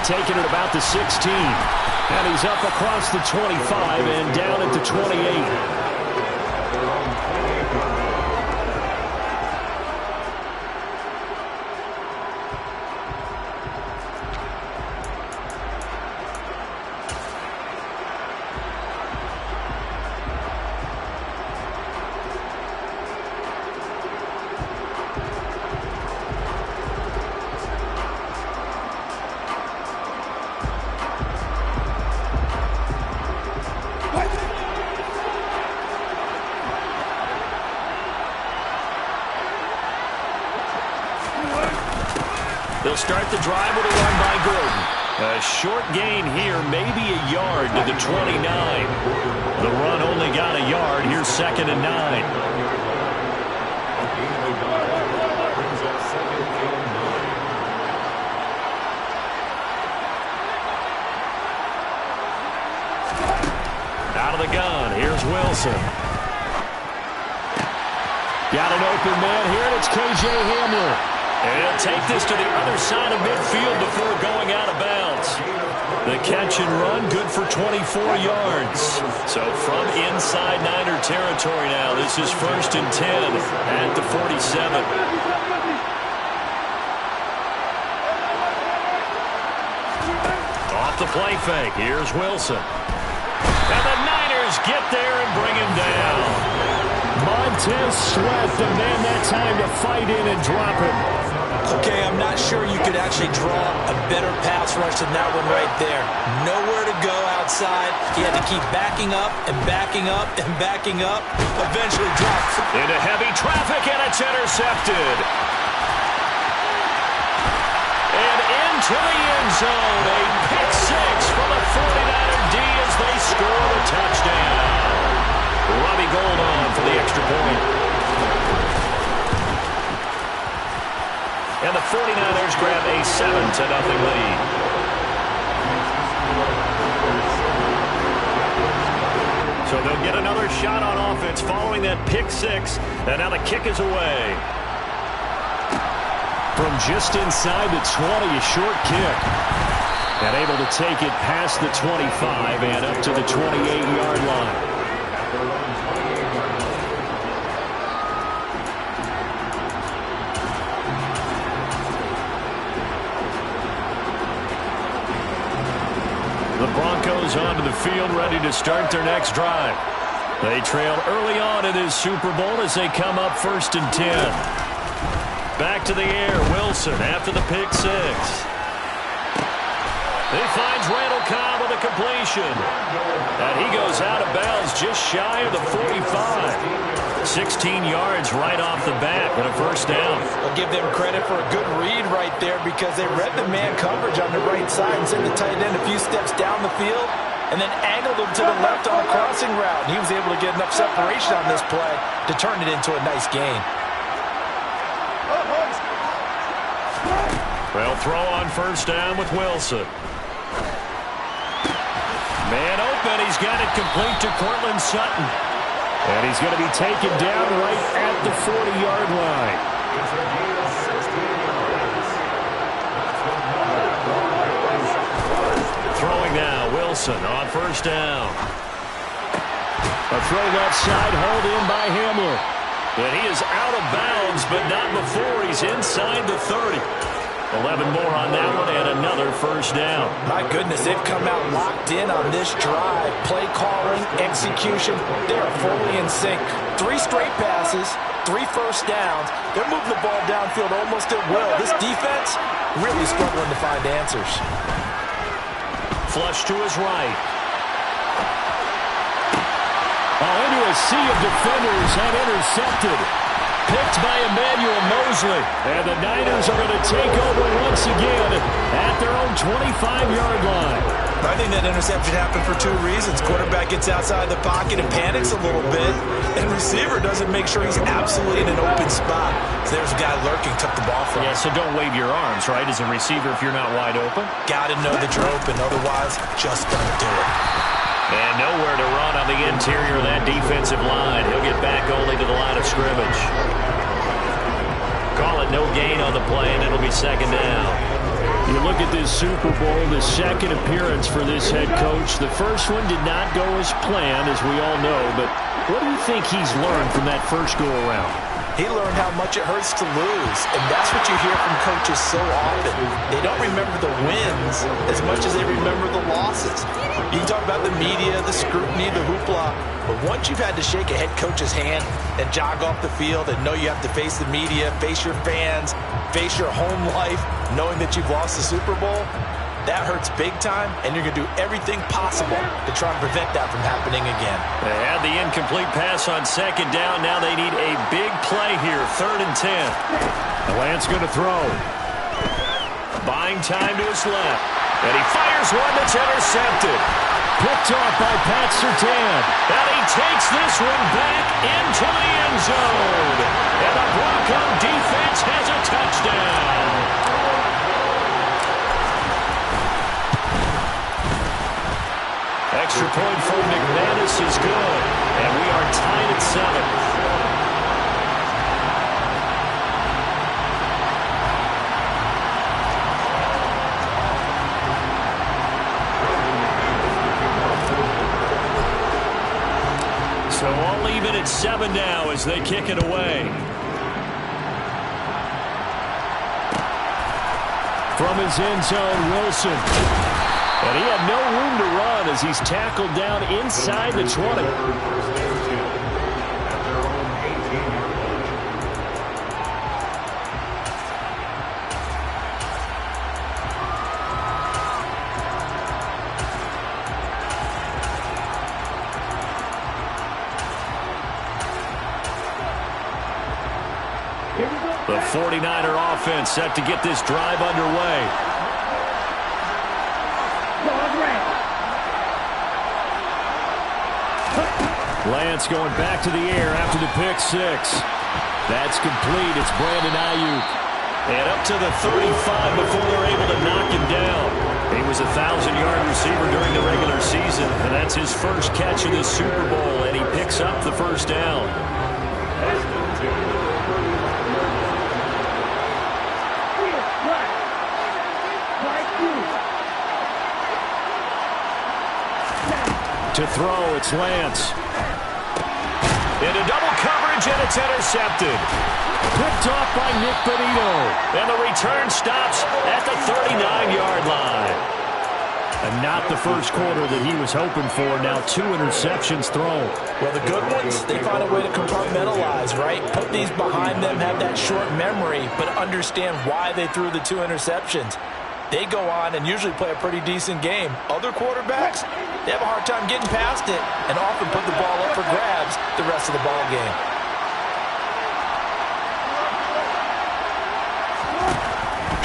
take it at about the 16. And he's up across the 25 and down at the 28. They'll start the drive with a run by Gordon. A short gain here, maybe a yard to the 29. The run only got a yard. Here's 2nd and 9. Out of the gun, here's Wilson. Got an open man here, and it's K.J. Hamler. And he'll take this to the other side of midfield before going out of bounds. The catch and run, good for 24 yards. So from inside Niner territory now, this is 1st and 10 at the 47. Off the play fake, here's Wilson. And the Niners get there and bring him down. Montez Sweat, the man that time to fight in and drop him. Okay, I'm not sure you could actually draw a better pass rush than that one right there. Nowhere to go outside. He had to keep backing up and backing up and backing up. Eventually drops. Into heavy traffic, and it's intercepted. And into the end zone. A pick six for the 49er D as they score the touchdown. Robbie Gould on for the extra point. And the 49ers grab a 7-0 lead. So they'll get another shot on offense following that pick six. And now the kick is away. From just inside the 20, a short kick. And able to take it past the 25 and up to the 28-yard line. The Broncos onto the field, ready to start their next drive. They trailed early on in this Super Bowl as they come up 1st and 10. Back to the air, Wilson after the pick six. He finds Randall Cobb with a completion. And he goes out of bounds just shy of the 45. 16 yards right off the bat and a 1st down. I'll give them credit for a good read right there because they read the man coverage on the right side and sent the tight end a few steps down the field and then angled him to the left on a crossing route. And he was able to get enough separation on this play to turn it into a nice gain. Well, throw on 1st down with Wilson. Man open, he's got it complete to Cortland Sutton. And he's going to be taken down right at the 40-yard line. Throwing now, Wilson on 1st down. A throw left side, hauled in by Hamler. And he is out of bounds, but not before he's inside the 30. 11 more on that one and another 1st down. My goodness, they've come out locked in on this drive. Play calling, execution, they are fully in sync. 3 straight passes, 3 first downs. They're moving the ball downfield almost at will. This defense really struggling to find answers. Flush to his right. Into a sea of defenders and intercepted. Picked by Emmanuel Mosley. And the Niners are going to take over once again at their own 25-yard line. I think that interception happened for 2 reasons. Quarterback gets outside the pocket and panics a little bit. And receiver doesn't make sure he's absolutely in an open spot. So there's a guy lurking, took the ball from him. Yeah, so don't wave your arms, right, as a receiver if you're not wide open. Got to know that you're open. Otherwise, just don't do it. And nowhere to run on the interior of that defensive line. He'll get back only to the line of scrimmage. Call it no gain on the play, and it'll be 2nd down. You look at this Super Bowl, the second appearance for this head coach. The first one did not go as planned, as we all know, but what do you think he's learned from that first go-around? He learned how much it hurts to lose, and that's what you hear from coaches so often. They don't remember the wins as much as they remember the losses. You can talk about the media, the scrutiny, the hoopla, but once you've had to shake a head coach's hand and jog off the field and know you have to face the media, face your fans, face your home life, knowing that you've lost the Super Bowl, that hurts big time, and you're going to do everything possible to try and prevent that from happening again. They had the incomplete pass on second down. Now they need a big play here, 3rd and 10. Lance going to throw. Buying time to his left. And he fires one that's intercepted. Picked off by Pat Surtain. And he takes this one back into the end zone. And the Bronco defense has a touchdown. Extra point for McManus is good. And we are tied at 7. So all even at 7 now as they kick it away. From his end zone, Wilson. And he had no room to run as he's tackled down inside the 20. The 49er offense set to get this drive underway. Lance going back to the air after the pick 6. That's complete. It's Brandon Ayuk. And up to the 35 before they're able to knock him down. He was a 1,000-yard receiver during the regular season, and that's his first catch of this Super Bowl, and he picks up the first down. To throw, it's Lance. Into double coverage, and it's intercepted. Picked off by Nick Bonito. And the return stops at the 39-yard line. And not the first quarter that he was hoping for. Now 2 interceptions thrown. Well, the good ones, they find a way to compartmentalize, right? Put these behind them, have that short memory, but understand why they threw the 2 interceptions. They go on and usually play a pretty decent game. Other quarterbacks, they have a hard time getting past it and often put the ball up for grabs the rest of the ball game.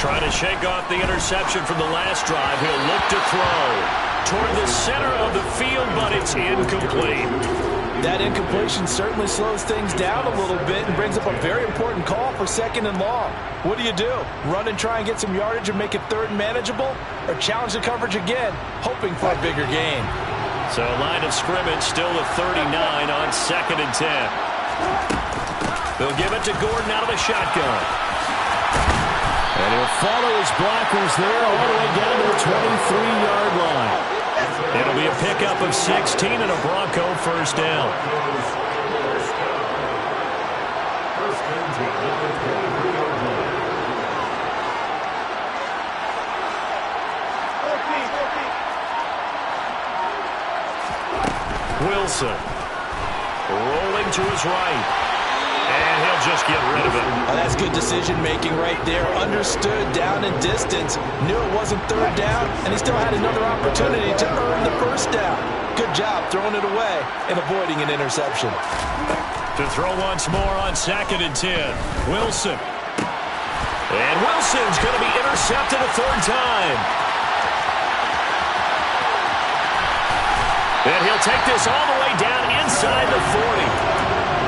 Trying to shake off the interception from the last drive. He'll look to throw toward the center of the field, but it's incomplete. That incompletion certainly slows things down a little bit and brings up a very important call for 2nd and long. What do? Run and try and get some yardage and make it 3rd and manageable? Or challenge the coverage again, hoping for a bigger gain? So line of scrimmage still with 39 on 2nd and 10. They'll give it to Gordon out of the shotgun. And he'll follow his blockers there all the way down to the 23-yard line. It'll be a pickup of 16 and a Bronco first down. Wilson rolling to his right. And he'll just get rid of it. Oh, that's good decision-making right there. Understood down and distance. Knew it wasn't 3rd down, and he still had another opportunity to earn the first down. Good job throwing it away and avoiding an interception. To throw once more on 2nd and 10. Wilson. And Wilson's going to be intercepted a 3rd time. And he'll take this all the way down inside the 40.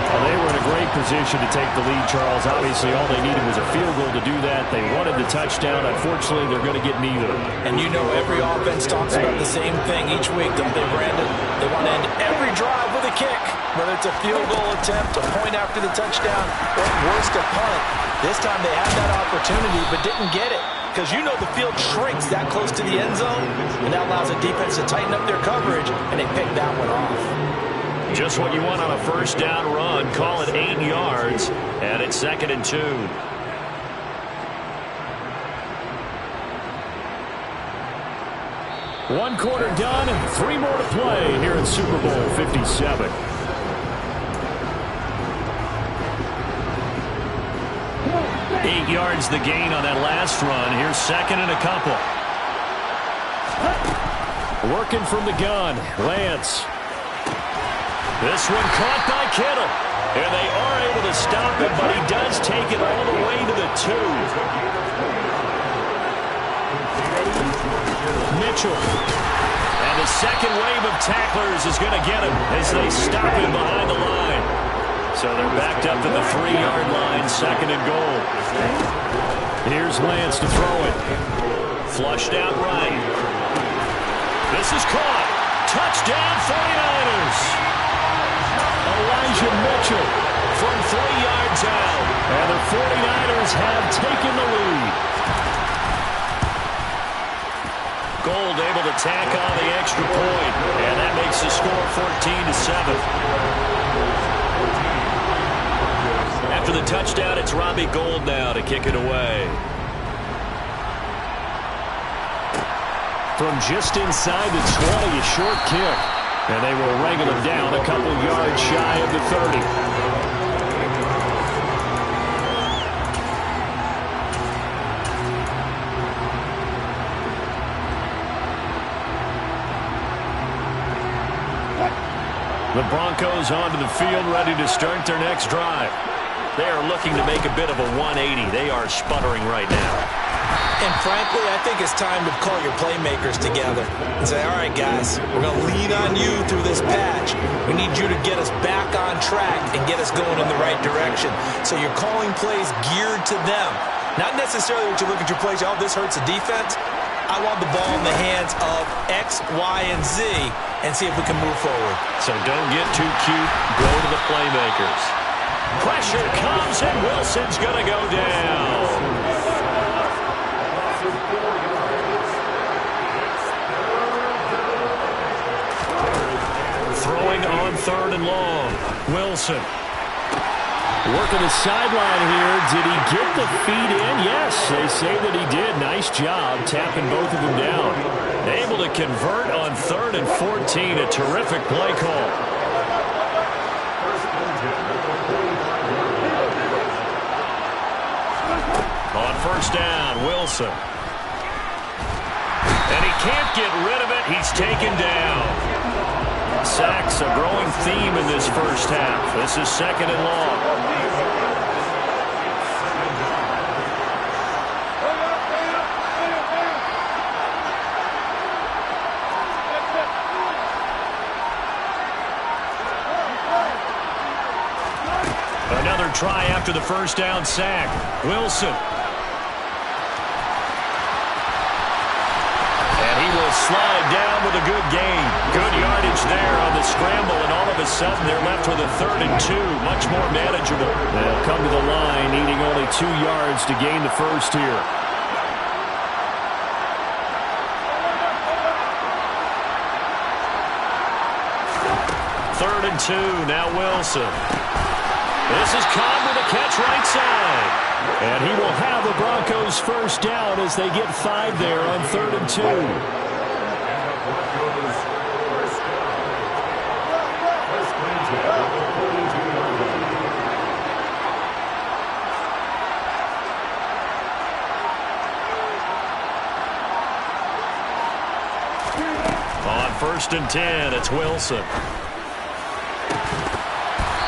Well, they were in a great position to take the lead, Charles. Obviously, all they needed was a field goal to do that. They wanted the touchdown. Unfortunately, they're going to get neither. And you know every offense talks about the same thing each week, don't they, Brandon? They want to end every drive with a kick, whether it's a field goal attempt, a point after the touchdown, or worst, a punt. This time they had that opportunity but didn't get it. because you know the field shrinks that close to the end zone, and that allows the defense to tighten up their coverage, and they pick that one off. Just what you want on a first down run. Call it 8 yards, and it's 2nd and 2. One quarter done and 3 more to play here in Super Bowl 57. Eight yards the gain on that last run. Here's 2nd and a couple. Working from the gun, Lance. This one caught by Kittle. And they are able to stop him, but he does take it all the way to the 2. Mitchell. And the second wave of tacklers is going to get him as they stop him behind the line. So they're backed up to the 3-yard line, 2nd and goal. Here's Lance to throw it. Flushed out right. This is caught. Touchdown 49ers. Elijah Mitchell from 3 yards out. And the 49ers have taken the lead. Gold able to tack on the extra point. And that makes the score 14-7. After the touchdown, it's Robbie Gould now to kick it away. From just inside the 20, a short kick. And they will wrangle him down a couple yards shy of the 30. The Broncos onto the field, ready to start their next drive. They are looking to make a bit of a 180. They are sputtering right now. And frankly, I think it's time to call your playmakers together and say, all right, guys, we're going to lean on you through this patch. We need you to get us back on track and get us going in the right direction. So you're calling plays geared to them. Not necessarily what you look at your plays, oh, this hurts the defense. I want the ball in the hands of X, Y, and Z and see if we can move forward. So don't get too cute. Go to the playmakers. Pressure comes, and Wilson's going to go down. Throwing on 3rd and long. Wilson. Working the sideline here. Did he get the feet in? Yes, they say that he did. Nice job tapping both of them down. Able to convert on 3rd and 14. A terrific play call. On 1st down, Wilson. And he can't get rid of it. He's taken down. Sacks, a growing theme in this first half. This is 2nd and long. Another try after the first down sack. Wilson. Slide down with a good gain. Good yardage there on the scramble, and all of a sudden they're left with a 3rd and 2. Much more manageable. They'll come to the line, needing only 2 yards to gain the first here. Third and 2, now Wilson. This is Cobb with a catch right side. And he will have the Broncos first down as they get 5 there on 3rd and 2. On 1st and 10, it's Wilson.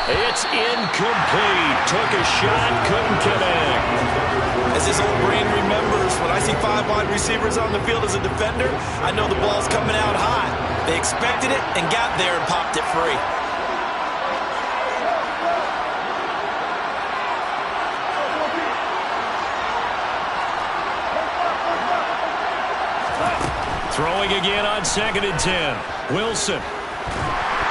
It's incomplete. Took a shot, couldn't connect. As his old brain remembers, when I see 5 wide receivers on the field as a defender, I know the ball's coming out high. They expected it and got there and popped it free. Throwing again on 2nd and 10. Wilson.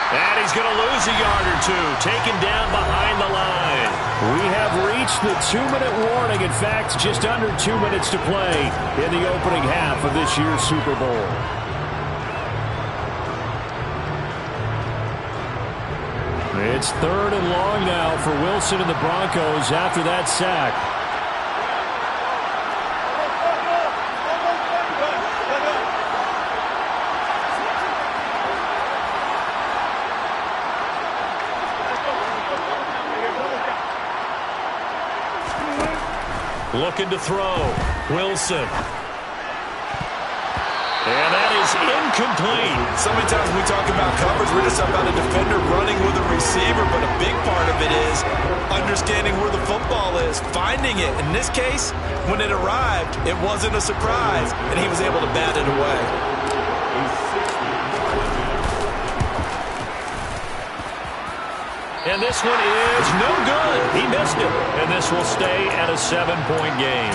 And he's going to lose a yard or two. Taken down behind the line. We have reached the 2-minute warning. In fact, just under 2 minutes to play in the opening half of this year's Super Bowl. It's 3rd and long now for Wilson and the Broncos after that sack. Looking to throw. Wilson. And that is incomplete. So many times we talk about coverage, we're just about a defender running with a receiver, but a big part of it is understanding where the football is, finding it. In this case, when it arrived, it wasn't a surprise, and he was able to bat it away. And this one is no good. He missed it. And this will stay at a 7-point game.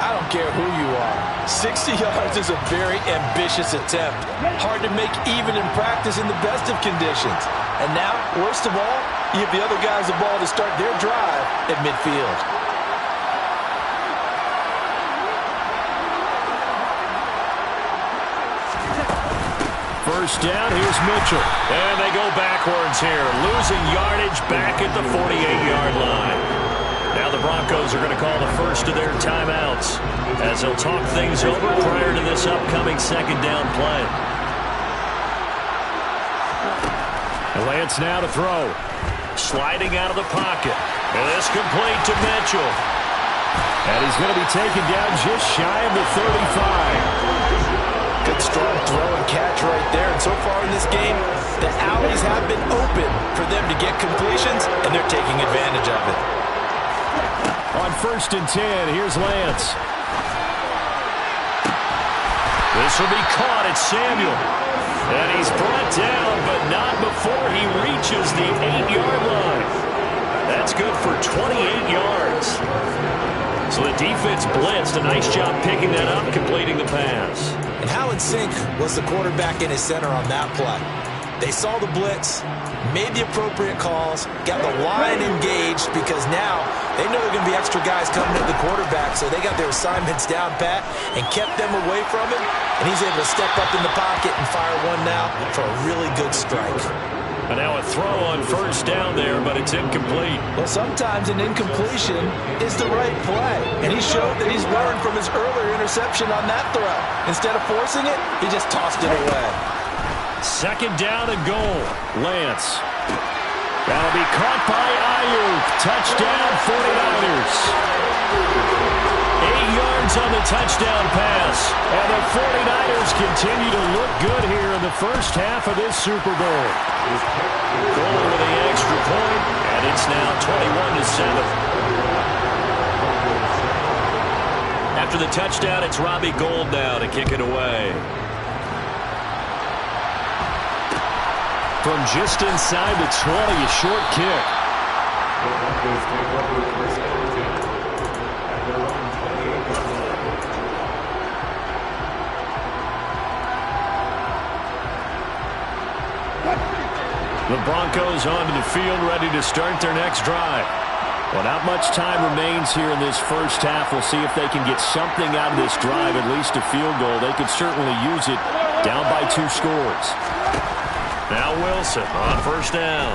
I don't care who you are. 60 yards is a very ambitious attempt. Hard to make even in practice in the best of conditions. And now, worst of all, you give the other guys the ball to start their drive at midfield. First down, here's Mitchell. And they go backwards here, losing yardage back at the 48-yard line. Now the Broncos are going to call the first of their timeouts as they'll talk things over prior to this upcoming second down play. Lance now to throw. Sliding out of the pocket. And this complete to Mitchell. And he's going to be taken down just shy of the 35. Good strong throw and catch right there. And so far in this game, the alleys have been open for them to get completions, and they're taking advantage of it. On 1st and 10, here's Lance. This will be caught at Samuel. And he's brought down, but not before he reaches the 8-yard line. That's good for 28 yards. So the defense blitzed. A nice job picking that up, completing the pass. And how in sync was the quarterback and his center on that play? They saw the blitz, made the appropriate calls, got the line engaged because now they know there are going to be extra guys coming at the quarterback, so they got their assignments down pat and kept them away from him, and he's able to step up in the pocket and fire one now for a really good strike. And now a throw on 1st down there, but it's incomplete. Well, sometimes an incompletion is the right play, and he showed that he's learned from his earlier interception on that throw. Instead of forcing it, he just tossed it away. 2nd down and goal. Lance. That'll be caught by Ayuk. Touchdown, 49ers. 8 yards on the touchdown pass. And the 49ers continue to look good here in the first half of this Super Bowl. Goal with the extra point, and it's now 21-7. After the touchdown, it's Robbie Gould now to kick it away. From just inside the 20, a short kick. The Broncos onto the field, ready to start their next drive. Well, not much time remains here in this first half. We'll see if they can get something out of this drive, at least a field goal. They could certainly use it down by 2 scores. Now Wilson on 1st down.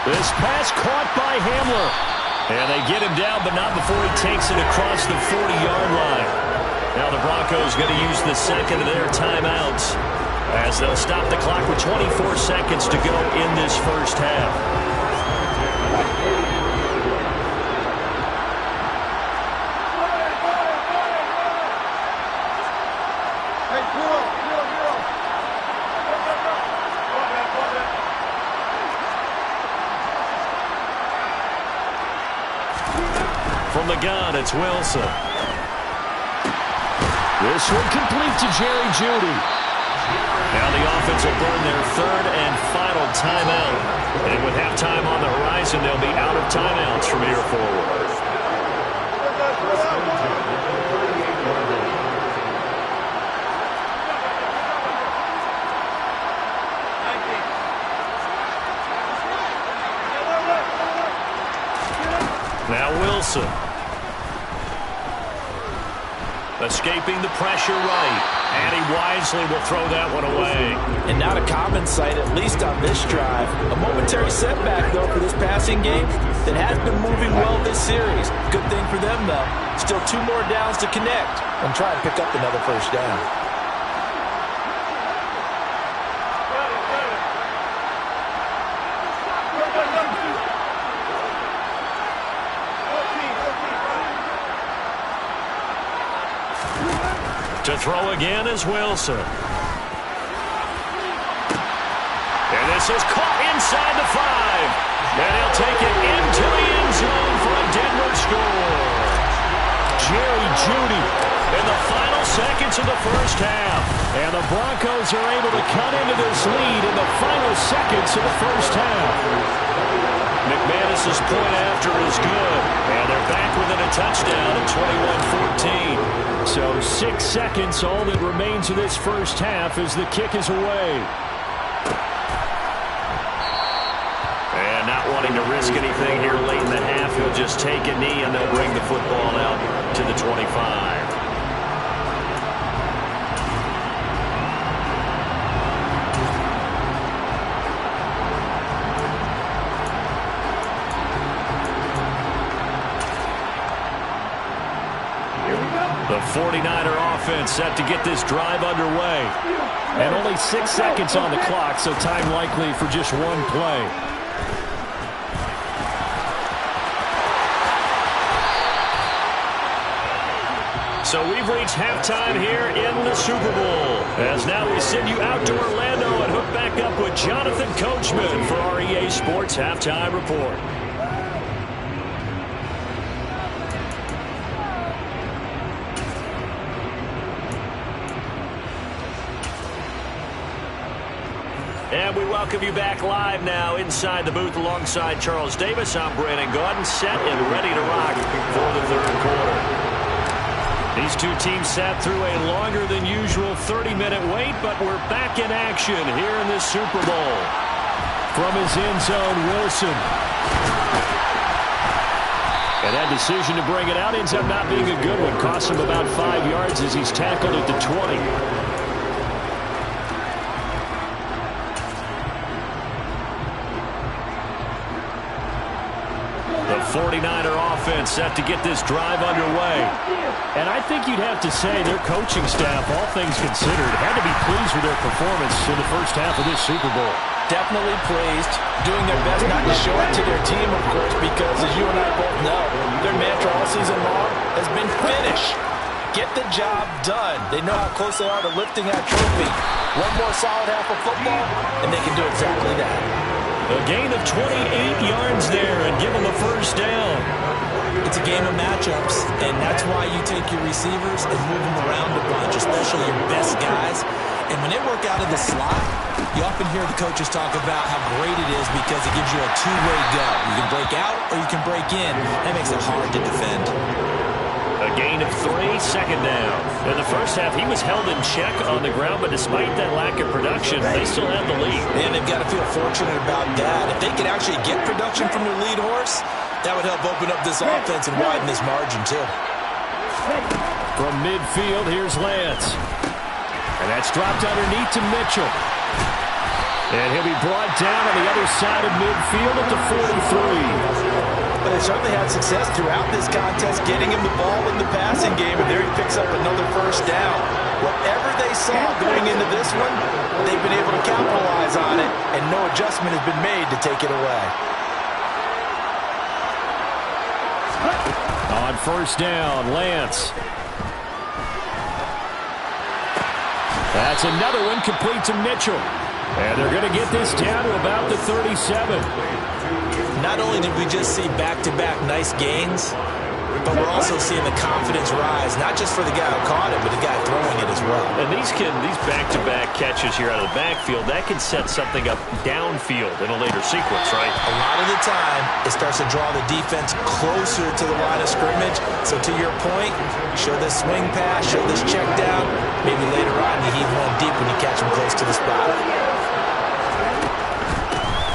This pass caught by Hamler. And they get him down, but not before he takes it across the 40-yard line. Now the Broncos going to use the second of their timeouts as they'll stop the clock with 24 seconds to go in this first half. From the gun, it's Wilson. This one complete to Jerry Jeudy. Now the offense will burn their 3rd and final timeout. And with halftime on the horizon, they'll be out of timeouts from here forward. escaping the pressure right. And he wisely will throw that one away. And not a common sight, at least on this drive. A momentary setback, though, for this passing game that has been moving well this series. Good thing for them, though. Still 2 more downs to connect and try and pick up another first down. To throw again is Wilson. And this is caught inside the 5. And he'll take it into the end zone for a Denver score. Jerry Jeudy in the final seconds of the first half. And the Broncos are able to cut into this lead in the final seconds of the first half. McManus's point after is good. And they're back within a touchdown at 21-14. So 6 seconds, all that remains of this first half as the kick is away. And not wanting to risk anything here late in the half, he'll just take a knee and they'll bring the football out to the 25. The 49er offense set to get this drive underway. And only 6 seconds on the clock, so time likely for just one play. So we've reached halftime here in the Super Bowl. As now we send you out to Orlando and hook back up with Jonathan Coachman for our EA Sports Halftime Report. And we welcome you back live now inside the booth alongside Charles Davis. I'm Brandon Gaudin, set and ready to rock for the third quarter. These two teams sat through a longer than usual 30-minute wait, but we're back in action here in this Super Bowl. From his end zone, Wilson. And that decision to bring it out ends up not being a good one. Costs him about 5 yards as he's tackled at the 20. The 49er offense set to get this drive underway. And I think you'd have to say their coaching staff, all things considered, had to be pleased with their performance in the first half of this Super Bowl. Definitely pleased, doing their best not to show it to their team, of course, because as you and I both know, their mantra all season long has been finish. Get the job done. They know how close they are to lifting that trophy. One more solid half of football, and they can do exactly that. A gain of 28 yards there and give them the first down. It's a game of matchups, and that's why you take your receivers and move them around a bunch, especially your best guys. And when they work out of the slot, you often hear the coaches talk about how great it is because it gives you a two-way go. You can break out or you can break in. That makes it hard to defend. A gain of 3, second down. In the first half, he was held in check on the ground, but despite that lack of production, they still have the lead. And they've got to feel fortunate about that. If they could actually get production from their lead horse, that would help open up this offense and widen this margin, too. From midfield, here's Lance. And that's dropped underneath to Mitchell. And he'll be brought down on the other side of midfield at the 43. But they certainly had success throughout this contest, getting him the ball in the passing game, and there he picks up another first down. Whatever they saw going into this one, they've been able to capitalize on it, and no adjustment has been made to take it away. On first down, Lance. That's another one complete to Mitchell. And they're going to get this down to about the 37. Not only did we just see back-to-back nice gains, but we're also seeing the confidence rise, not just for the guy who caught it, but the guy throwing it as well. And these back-to-back catches here out of the backfield, that can set something up downfield in a later sequence, right? A lot of the time, it starts to draw the defense closer to the line of scrimmage. So to your point, show this swing pass, show this check down. Maybe later on you heave one deep when you catch him close to the spot.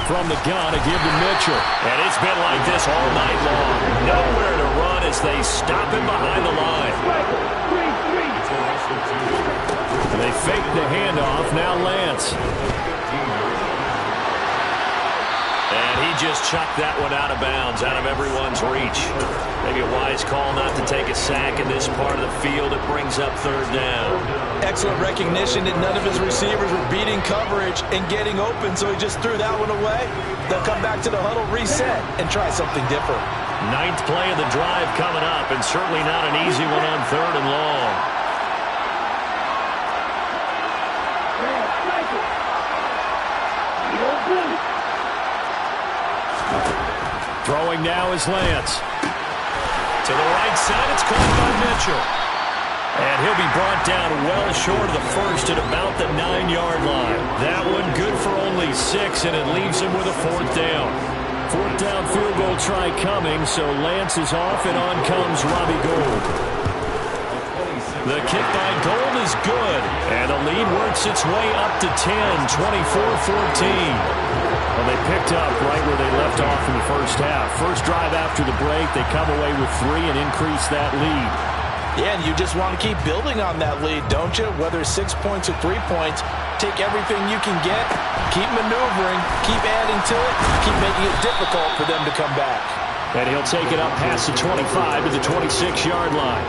From the gun, a give to Mitchell. And it's been like this all night long. Nowhere to run as they stop him behind the line. faked the handoff. Now Lance. And he just chucked that one out of bounds, out of everyone's reach. Maybe a wise call not to take a sack in this part of the field. It brings up third down. Excellent recognition that none of his receivers were beating coverage and getting open, so he just threw that one away. They'll come back to the huddle, reset, and try something different. Ninth play of the drive coming up, and certainly not an easy one on third and long. Throwing now is Lance. To the right side, it's caught by Mitchell. And he'll be brought down well short of the first at about the 9-yard line. That one good for only 6, and it leaves him with a fourth down. Fourth down field goal try coming, so Lance is off, and on comes Robbie Gould. The kick by Gould is good, and the lead works its way up to 10, 24-14. Well, they picked up right where they left off in the first half. First drive after the break, they come away with 3 and increase that lead. Yeah, and you just want to keep building on that lead, don't you? Whether 6 points or 3 points, take everything you can get, keep maneuvering, keep adding to it, keep making it difficult for them to come back. And he'll take it up past the 25 to the 26-yard line.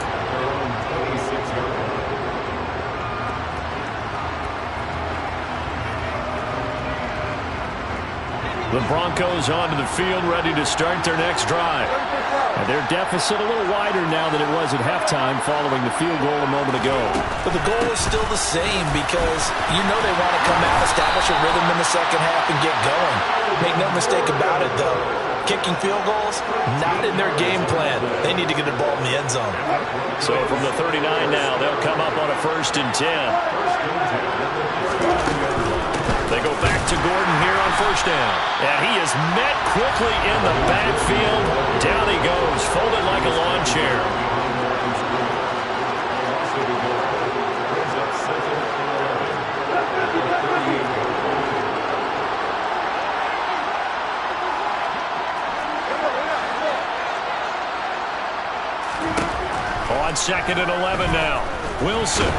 The Broncos onto the field, ready to start their next drive. And their deficit a little wider now than it was at halftime following the field goal a moment ago. But the goal is still the same because you know they want to come out, establish a rhythm in the second half, and get going. Make no mistake about it, though. Kicking field goals, not in their game plan. They need to get the ball in the end zone. So from the 39 now, they'll come up on a 1st and 10. They go back to Gordon here on 1st down. And he is met quickly in the backfield. Down he goes, folded like a lawn chair. On 2nd and 11 now. Wilson.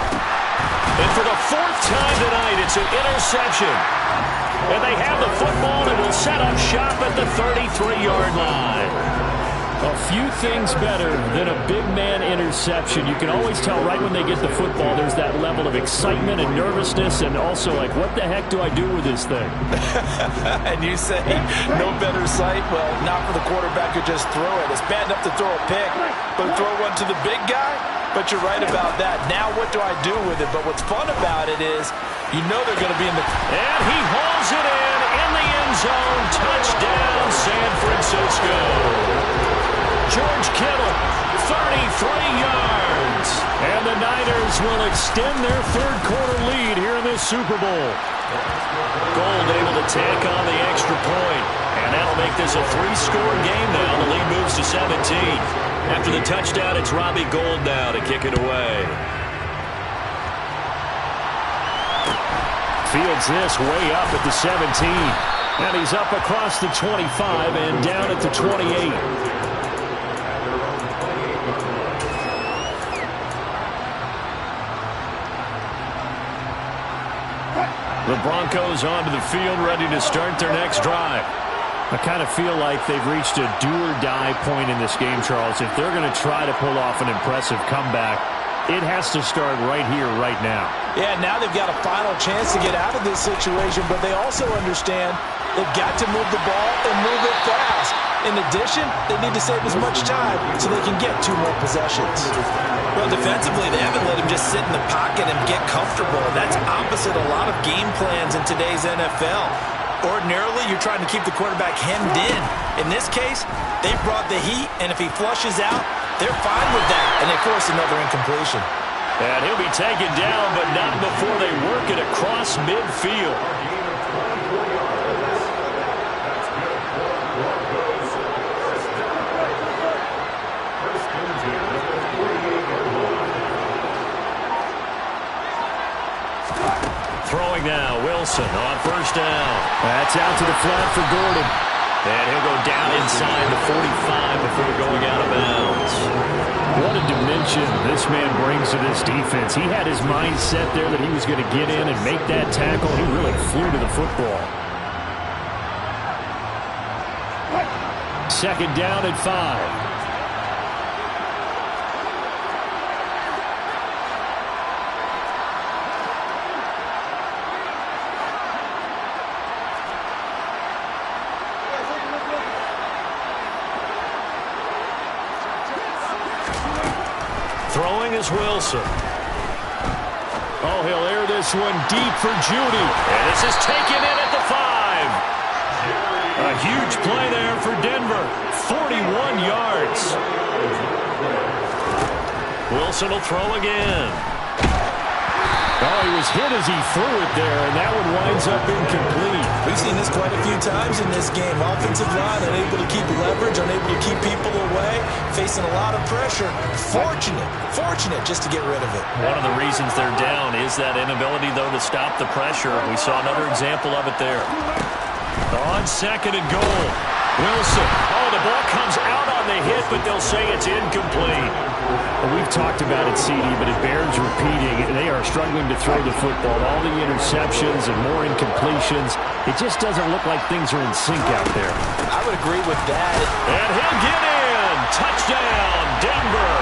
And for the 4th time tonight, it's an interception. And they have the football and will set up shop at the 33-yard line. A few things better than a big man interception. You can always tell right when they get the football, there's that level of excitement and nervousness, and also like, what the heck do I do with this thing? And you say, no better sight? Well, not for the quarterback who just throw it. It's bad enough to throw a pick, but throw one to the big guy? But you're right about that. Now what do I do with it? But what's fun about it is you know they're going to be in the... And he hauls it in the end zone. Touchdown, San Francisco. George Kittle, 33 yards. And the Niners will extend their third-quarter lead here in this Super Bowl. Gould able to tack on the extra point. And that'll make this a 3-score game now. The lead moves to 17. After the touchdown, it's Robbie Gould now to kick it away. Fields this way up at the 17. And he's up across the 25 and down at the 28. The Broncos onto the field, ready to start their next drive. I kind of feel like they've reached a do-or-die point in this game, Charles. If they're going to try to pull off an impressive comeback, it has to start right here, right now. Yeah, now they've got a final chance to get out of this situation, but they also understand they've got to move the ball and move it fast. In addition, they need to save as much time so they can get 2 more possessions. Well, defensively, they haven't let him just sit in the pocket and get comfortable. That's opposite a lot of game plans in today's NFL. Ordinarily, you're trying to keep the quarterback hemmed in. In this case, they brought the heat, and if he flushes out, they're fine with that. And they force another incompletion. And he'll be taken down, but not before they work it across midfield. Throwing now, Wilson on 1st down. That's out to the flat for Gordon. And he'll go down inside the 45 before going out of bounds. What a dimension this man brings to this defense. He had his mind set there that he was going to get in and make that tackle. He really flew to the football. Second down at 5. Throwing is Wilson. Oh, he'll air this one deep for Judy. And this is taken in at the 5. A huge play there for Denver. 41 yards. Wilson will throw again. Oh, he was hit as he threw it there, and that one winds up incomplete. We've seen this quite a few times in this game. Offensive line unable to keep leverage, unable to keep people away, facing a lot of pressure. Fortunate just to get rid of it. One of the reasons they're down is that inability, though, to stop the pressure. We saw another example of it there. On second and goal, Wilson. Oh, the ball comes out on the hit, but they'll say it's incomplete. Well, we've talked about it, CD, but it bears repeating. They are struggling to throw the football. All the interceptions and more incompletions. It just doesn't look like things are in sync out there. I would agree with that. And he'll get in. Touchdown, Denver.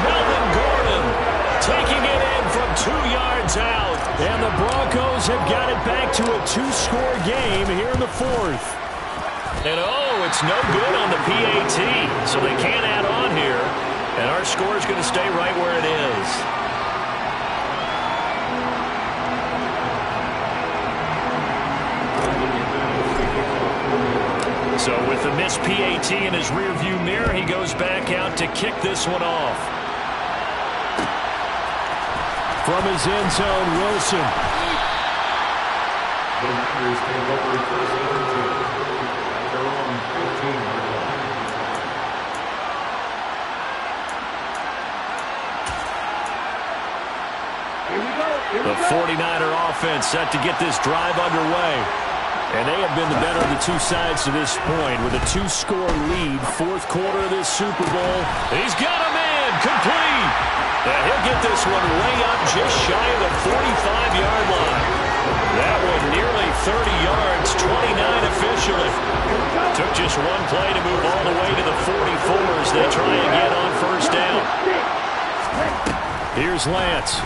Melvin Gordon taking it in from 2 yards out. And the Broncos have got it back to a 2-score game here in the 4th. And, oh, it's no good on the PAT, so they can't add on here. And our score is going to stay right where it is. So with the missed PAT in his rearview mirror, he goes back out to kick this one off. From his end zone, Wilson. The 49er offense set to get this drive underway. And they have been the better of the two sides to this point with a 2-score lead. 4th quarter of this Super Bowl. He's got him in. Complete. And he'll get this one way up just shy of the 45-yard line. That one nearly 30 yards, 29 officially. Took just one play to move all the way to the 44 as they try again on first down. Here's Lance.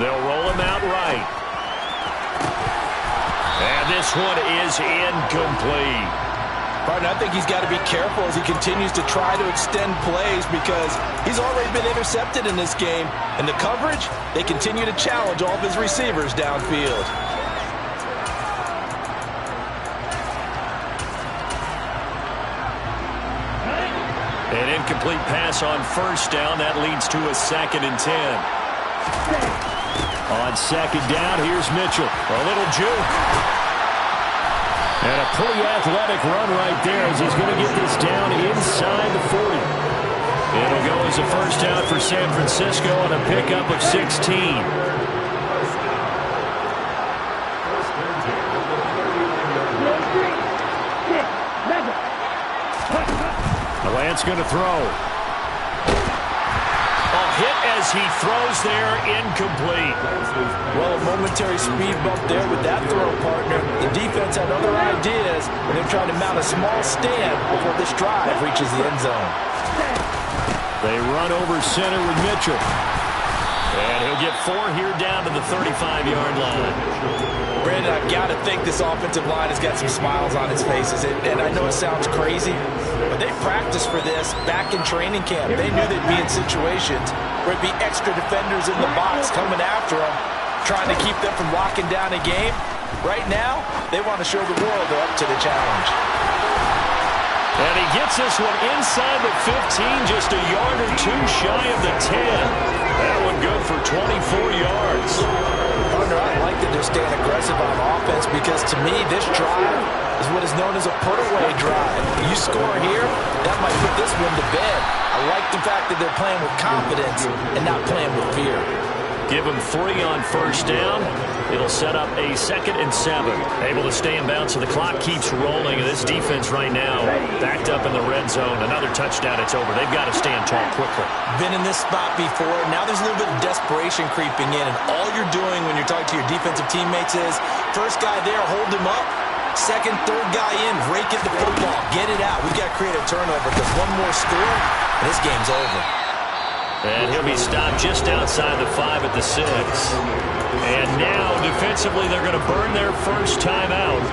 They'll roll him out right. And this one is incomplete. Partner, I think he's got to be careful as he continues to try to extend plays because he's already been intercepted in this game. And the coverage, they continue to challenge all of his receivers downfield. An incomplete pass on first down. That leads to a 2nd and 10. On second down, here's Mitchell. A little juke. And a pretty athletic run right there as he's going to get this down inside the 40. It'll go as a first down for San Francisco on a pickup of 16. Lance going to throw. Hit as he throws there, incomplete. Well, a momentary speed bump there with that throw, partner. The defense had other ideas, and they're trying to mount a small stand before this drive reaches the end zone. They run over center with Mitchell. And he'll get 4 here down to the 35-yard line. Brandon, I've got to think this offensive line has got some smiles on its faces. And I know it sounds crazy, but they practiced for this back in training camp. They knew they'd be in situations where it'd be extra defenders in the box coming after them, trying to keep them from locking down a game. Right now, they want to show the world they're up to the challenge. And he gets this one inside the 15, just a yard or 2 shy of the 10. That one good for 24 yards. Partner, I like that they're staying aggressive on offense because to me, this drive is what is known as a put-away drive. You score here, that might put this one to bed. I like the fact that they're playing with confidence and not playing with fear. Give them 3 on first down. It'll set up a 2nd and 7. Able to stay in bounds, so the clock keeps rolling. And this defense right now backed up in the red zone. Another touchdown, it's over. They've got to stand tall quickly. Been in this spot before. Now there's a little bit of desperation creeping in. And all you're doing when you're talking to your defensive teammates is, first guy there, hold him up. Second, third guy in, rake at the football. Get it out. We've got to create a turnover because one more score, and this game's over. And he'll be stopped just outside the 5 at the 6. And now, defensively, they're going to burn their first time out.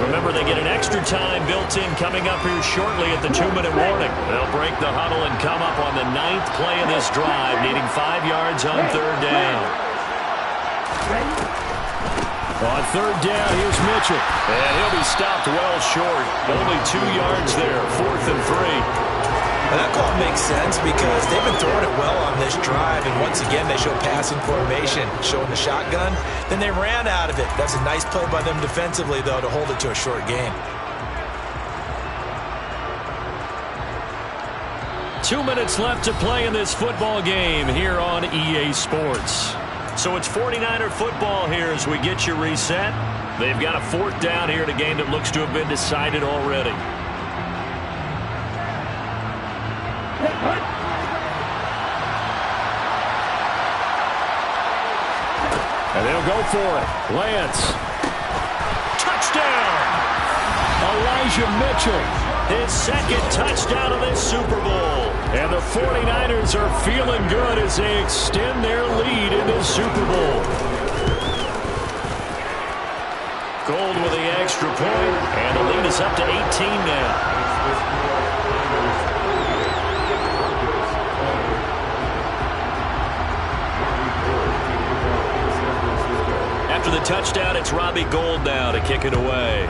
Remember, they get an extra time built in coming up here shortly at the 2-minute warning. They'll break the huddle and come up on the 9th play of this drive, needing 5 yards on 3rd down. On 3rd down, here's Mitchell. And he'll be stopped well short. Only 2 yards there, 4th and 3. That call makes sense because they've been throwing it well on this drive, and once again they show passing formation, showing the shotgun. Then they ran out of it. That's a nice play by them defensively, though, to hold it to a short game. 2 minutes left to play in this football game here on EA Sports. So it's 49er football here as we get you reset. They've got a 4th down here in a game that looks to have been decided already. And they'll go for it. Lance. Touchdown! Elijah Mitchell. His 2nd touchdown of this Super Bowl. And the 49ers are feeling good as they extend their lead in this Super Bowl. Gold with the extra point, and the lead is up to 18 now. After the touchdown, it's Robbie Gould now to kick it away.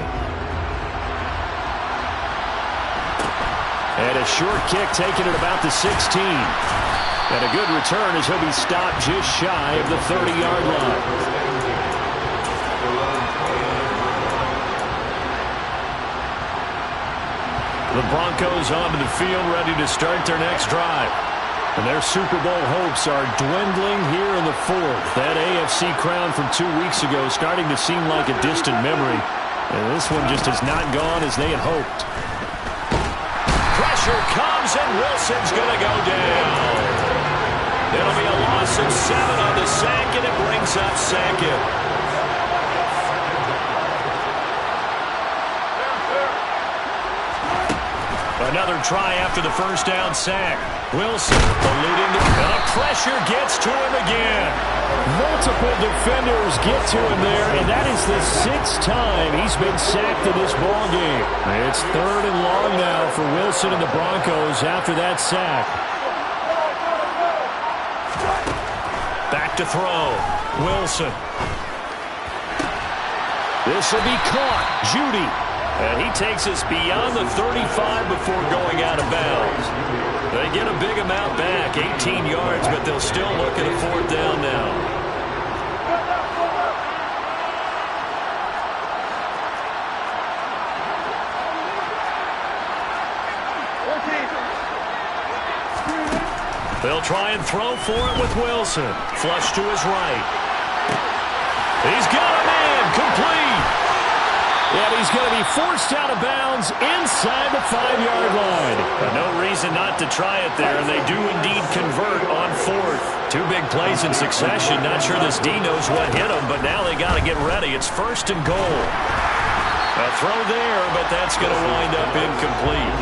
And a short kick taken at about the 16. And a good return as he'll be stopped just shy of the 30-yard line. The Broncos onto the field, ready to start their next drive. And their Super Bowl hopes are dwindling here in the 4th. That AFC crown from 2 weeks ago starting to seem like a distant memory. And this one just has not gone as they had hoped. Pressure comes, and Wilson's going to go down. It'll be a loss of 7 on the sack, and it brings up 2nd. Another try after the first down sack. Wilson eluding the pressure gets to him again. Multiple defenders get to him there, and that is the 6th time he's been sacked in this ball game. It's 3rd and long now for Wilson and the Broncos after that sack. Back to throw. Wilson. This will be caught. Judy. And he takes us beyond the 35 before going out of bounds. They get a big amount back, 18 yards, but they'll still look at a 4th down now. They'll try and throw for it with Wilson. Flush to his right. He's got a man, complete. And he's going to be forced out of bounds inside the 5-yard line. No reason not to try it there, and they do indeed convert on 4th. 2 big plays in succession. Not sure this D knows what hit him, but now they got to get ready. It's 1st and goal. A throw there, but that's going to wind up incomplete.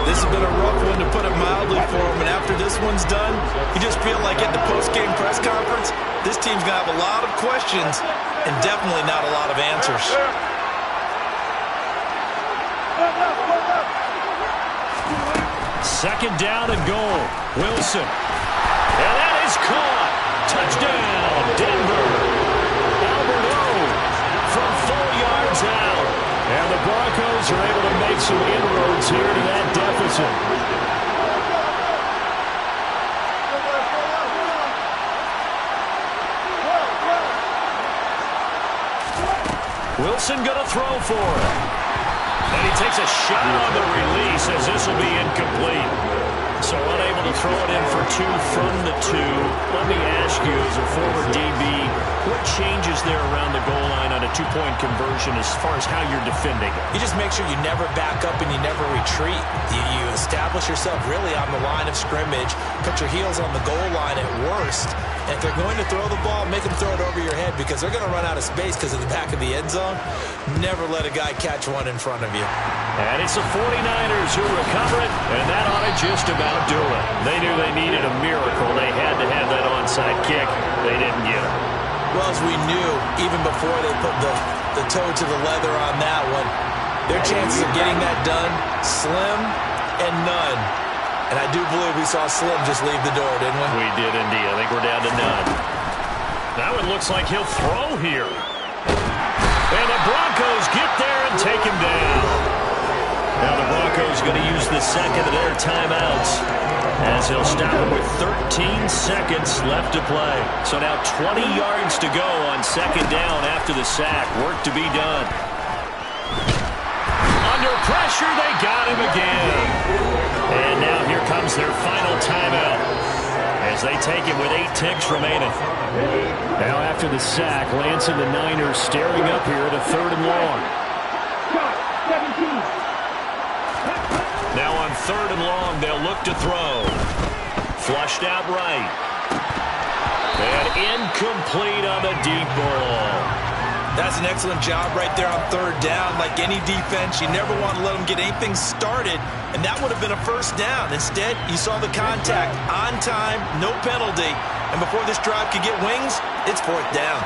This has been a rough one, to put it mildly, for him. And after this one's done, you just feel like at the post-game press conference, this team's going to have a lot of questions and definitely not a lot of answers. 2nd down and goal. Wilson. And that is caught. Touchdown, Denver. Albert O from 4 yards out. And the Broncos are able to make some inroads here to that deficit. Wilson going to throw for it. And he takes a shot on the release as this will be incomplete. So unable to throw it in for 2 from the 2. Let me ask you, as a former DB, What changes there around the goal line on a two-point conversion as far as how you're defending it? You just make sure you never back up and you never retreat. You establish yourself really on the line of scrimmage, put your heels on the goal line at worst, and if they're going to throw the ball, make them throw it over your head because they're going to run out of space because of the back of the end zone. Never let a guy catch one in front of you. And it's the 49ers who recover it, and that ought to just about do it. They knew they needed a miracle. They had to have that onside kick. They didn't get it. Well, as we knew, even before they put the toe to the leather on that one, their chances of getting that done, slim and none. And I do believe we saw Slim just leave the door, didn't we? We did indeed. I think we're down to none. Now it looks like he'll throw here. And the Broncos get there and take him down. Now the Broncos going to use the second of their timeouts as he'll stop it with 13 seconds left to play. So now 20 yards to go on second down after the sack. Work to be done. Under pressure, they got him again. And now here comes their final timeout as they take it with 8 ticks remaining. Now after the sack, Lance and the Niners staring up here at a 3rd and long. Now on 3rd and long, they'll look to throw. Flushed out right. And incomplete on the deep ball. That's an excellent job right there on 3rd down. Like any defense, you never want to let them get anything started, and that would have been a 1st down. Instead, you saw the contact on time, no penalty, and before this drive could get wings, it's 4th down.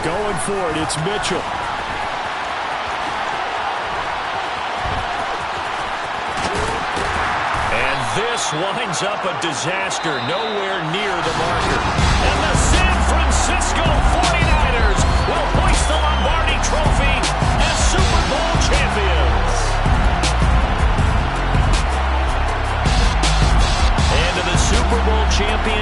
Going for it, it's Mitchell. And this winds up a disaster, nowhere near the marker. And the San Francisco 49ers will hoist the Lombardi Trophy as Super Bowl champions. And to the Super Bowl champion.